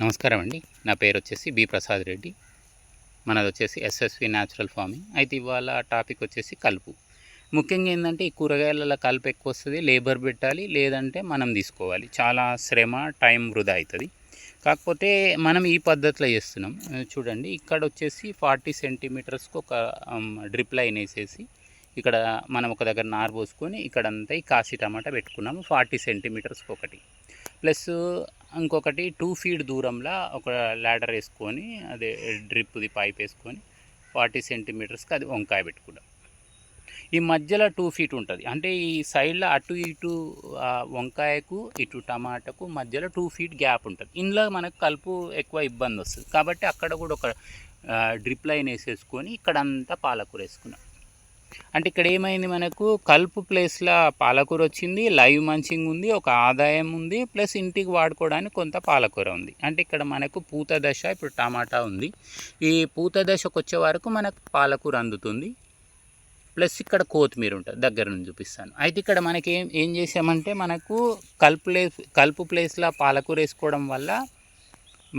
నమస్కారం అండి. నా పేరు వచ్చేసి బి ప్రసాద్ రెడ్డి. మనది వచ్చేసి ఎస్ఎస్వి న్యాచురల్ ఫార్మింగ్. అయితే ఇవాళ టాపిక్ వచ్చేసి కలుపు. ముఖ్యంగా ఏంటంటే ఈ కూరగాయలలో కలుపు ఎక్కువ వస్తుంది, లేబర్ పెట్టాలి, లేదంటే మనం తీసుకోవాలి. చాలా శ్రమ, టైం వృధా అవుతుంది. కాకపోతే మనం ఈ పద్ధతిలో చేస్తున్నాం. చూడండి, ఇక్కడ వచ్చేసి 40 సెంటీమీటర్స్కి ఒక డ్రిప్ లైన్ వేసేసి ఇక్కడ మనం ఒక దగ్గర నారు పోసుకొని ఇక్కడంతా ఈ కాశీ టమాటా పెట్టుకున్నాము. 40 సెంటీమీటర్స్కి ఒకటి, ప్లస్ ఇంకొకటి 2 ఫీట్ దూరంలో ఒక ల్యాడర్ వేసుకొని అదే డ్రిప్ది పైప్ వేసుకొని 40 సెంటీమీటర్స్కి అది వంకాయ పెట్టుకుంటాం. ఈ మధ్యలో 2 ఫీట్ ఉంటుంది. అంటే ఈ సైడ్లో అటు ఇటు వంకాయకు ఇటు టమాటాకు మధ్యలో 2 ఫీట్ గ్యాప్ ఉంటుంది. ఇందులో మనకు కలుపు ఎక్కువ ఇబ్బంది వస్తుంది. కాబట్టి అక్కడ కూడా ఒక డ్రిప్ లైన్ వేసేసుకొని ఇక్కడంతా పాలకూర వేసుకున్నాం. అంటే ఇక్కడ ఏమైంది, మనకు కలుపు ప్లేస్లో పాలకూర వచ్చింది, లైవ్ మంచింగ్ ఉంది, ఒక ఆదాయం ఉంది, ప్లస్ ఇంటికి వాడుకోవడానికి కొంత పాలకూర ఉంది. అంటే ఇక్కడ మనకు పూత దశ, ఇప్పుడు టమాటా ఉంది, ఈ పూత దశకు వచ్చే వరకు మనకు పాలకూర అందుతుంది, ప్లస్ ఇక్కడ కొత్తిమీర ఉంటుంది. దగ్గర నుంచి చూపిస్తాను. అయితే ఇక్కడ మనకి ఏం చేసామంటే, మనకు కలుపు ప్లేస్లో పాలకూర వేసుకోవడం వల్ల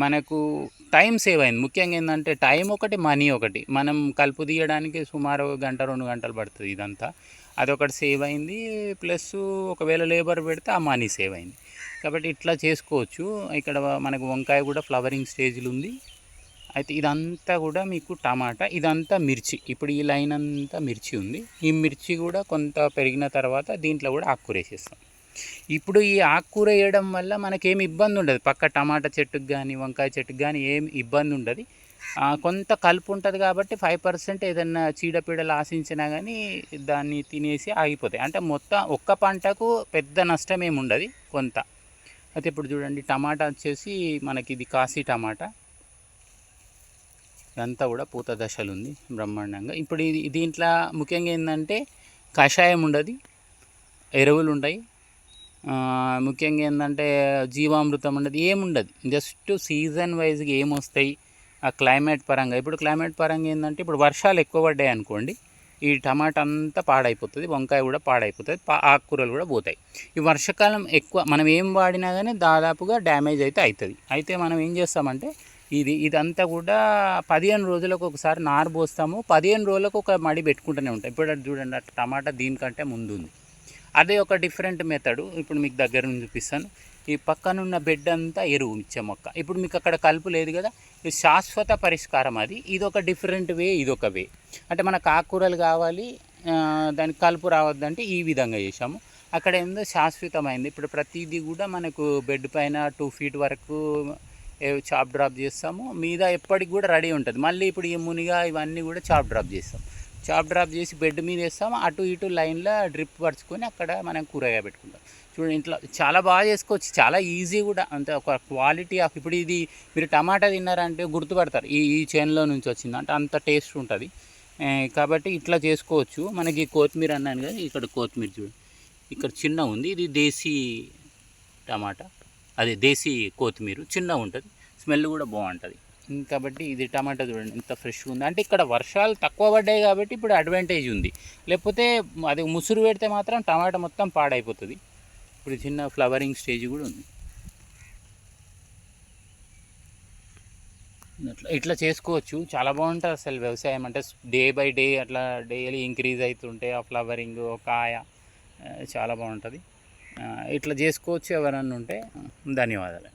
మనకు టైం సేవ్ అయింది. ముఖ్యంగా ఏంటంటే టైం ఒకటి, మనీ ఒకటి. మనం కలుపు తీయడానికి సుమారు 1-2 గంటలు పడుతుంది. ఇదంతా అదొకటి సేవ్ అయింది, ప్లస్ ఒకవేళ లేబర్ పెడితే ఆ మనీ సేవ్ అయింది. కాబట్టి ఇట్లా చేసుకోవచ్చు. ఇక్కడ మనకు వంకాయ కూడా ఫ్లవరింగ్ స్టేజ్లో ఉంది. అయితే ఇదంతా కూడా మీకు టమాటా, ఇదంతా మిర్చి. ఇప్పుడు ఈ లైన్ అంతా మిర్చి ఉంది. ఈ మిర్చి కూడా కొంత పెరిగిన తర్వాత దీంట్లో కూడా ఆకుకూర వేసేస్తాం. ఇప్పుడు ఈ ఆకుకూర వేయడం వల్ల మనకేమి ఇబ్బంది ఉండదు. పక్క టమాటా చెట్టుకు కానీ వంకాయ చెట్టుకు కానీ ఏమి ఇబ్బంది ఉండదు. కొంత కలుపు ఉంటుంది కాబట్టి 5% ఏదన్నా చీడపీడలు ఆశించినా కానీ దాన్ని తినేసి ఆగిపోతాయి. అంటే మొత్తం ఒక్క పంటకు పెద్ద నష్టం ఏమి ఉండదు కొంత. అయితే ఇప్పుడు చూడండి, టమాటా వచ్చేసి మనకి ఇది కాశీ టమాటా, ఇదంతా కూడా పూత దశలు ఉంది బ్రహ్మాండంగా. ఇప్పుడు ఇది దీంట్లో ముఖ్యంగా ఏంటంటే కషాయం ఉండదు, ఎరువులు ఉంటాయి, ముఖ్యంగా ఏంటంటే జీవామృతం ఉండదు, ఏముండదు. జస్ట్ సీజన్ వైజ్గా ఏమొస్తాయి ఆ క్లైమేట్ పరంగా. ఇప్పుడు క్లైమేట్ పరంగా ఏంటంటే ఇప్పుడు వర్షాలు ఎక్కువ పడ్డాయి అనుకోండి, ఈ టమాటా అంతా పాడైపోతుంది, వంకాయ కూడా పాడైపోతుంది, ఆకుకూరలు కూడా పోతాయి. ఈ వర్షాకాలం ఎక్కువ మనం ఏం వాడినా కానీ దాదాపుగా డ్యామేజ్ అయితే అవుతుంది. అయితే మనం ఏం చేస్తామంటే ఇదంతా కూడా 15 రోజులకు ఒకసారి నారు పోస్తాము. 15 రోజులకు ఒక మడి పెట్టుకుంటూనే ఉంటాం. ఇప్పుడు చూడండి, అట్లా టమాటా దీనికంటే ముందు ఉంది. అదే ఒక డిఫరెంట్ మెథడు. ఇప్పుడు మీకు దగ్గర నుంచి చూపిస్తాను. ఈ పక్కనున్న బెడ్ అంతా ఎరువు ఇచ్చే మొక్క. ఇప్పుడు మీకు అక్కడ కలుపు లేదు కదా, ఇది శాశ్వత పరిష్కారం. అది ఇదొక డిఫరెంట్ వే, ఇదొక వే. అంటే మనకు ఆకుకూరలు కావాలి, దానికి కలుపు రావద్దంటే ఈ విధంగా చేసాము. అక్కడ ఏందో శాశ్వతమైంది. ఇప్పుడు ప్రతిదీ కూడా మనకు బెడ్ పైన 2 ఫీట్ వరకు చాప్ డ్రాప్ చేస్తాము, మీద ఎప్పటికి కూడా రెడీ ఉంటుంది. మళ్ళీ ఇప్పుడు ఈ మునిగా ఇవన్నీ కూడా చాప్ డ్రాప్ చేస్తాం. చాప్ డ్రాప్ చేసి బెడ్ మీద వేస్తాము, అటు ఇటు లైన్లో డ్రిప్ పరుచుకొని అక్కడ మనం కూరగాయ పెట్టుకుంటాం. చూడండి, ఇంట్లో చాలా బాగా చేసుకోవచ్చు, చాలా ఈజీ కూడా. అంతే ఒక క్వాలిటీ ఆఫ్. ఇప్పుడు ఇది మీరు టమాటా తిన్నారంటే గుర్తుపడతారు, ఈ చేనులో నుంచి వచ్చింది అంటే అంత టేస్ట్ ఉంటుంది. కాబట్టి ఇట్లా చేసుకోవచ్చు. మనకి కొత్తిమీర అన్నాను కదా, ఇక్కడ కొత్తిమీర చూడండి, ఇక్కడ చిన్న ఉంది, ఇది దేశీ టమాటా, అదే దేశీ కొత్తిమీర, చిన్నగా ఉంటుంది, స్మెల్ కూడా బాగుంటుంది. కాబట్టి ఇది టమాటా చూడండి ఎంత ఫ్రెష్గా ఉంది. అంటే ఇక్కడ వర్షాలు తక్కువ పడ్డాయి కాబట్టి ఇప్పుడు అడ్వాంటేజ్ ఉంది. లేకపోతే అది ముసురు పెడితే మాత్రం టమాటా మొత్తం పాడైపోతుంది. ఇప్పుడు చిన్న ఫ్లవరింగ్ స్టేజ్ కూడా ఉంది. ఇట్లా చేసుకోవచ్చు, చాలా బాగుంటుంది అసలు వ్యవసాయం. అంటే డే బై డే అట్లా డైలీ ఇంక్రీజ్ అవుతుంటే ఆ ఫ్లవరింగ్, కాయ చాలా బాగుంటుంది. ఇట్లా చేసుకోవచ్చు ఎవరన్నా ఉంటే. ధన్యవాదాలు.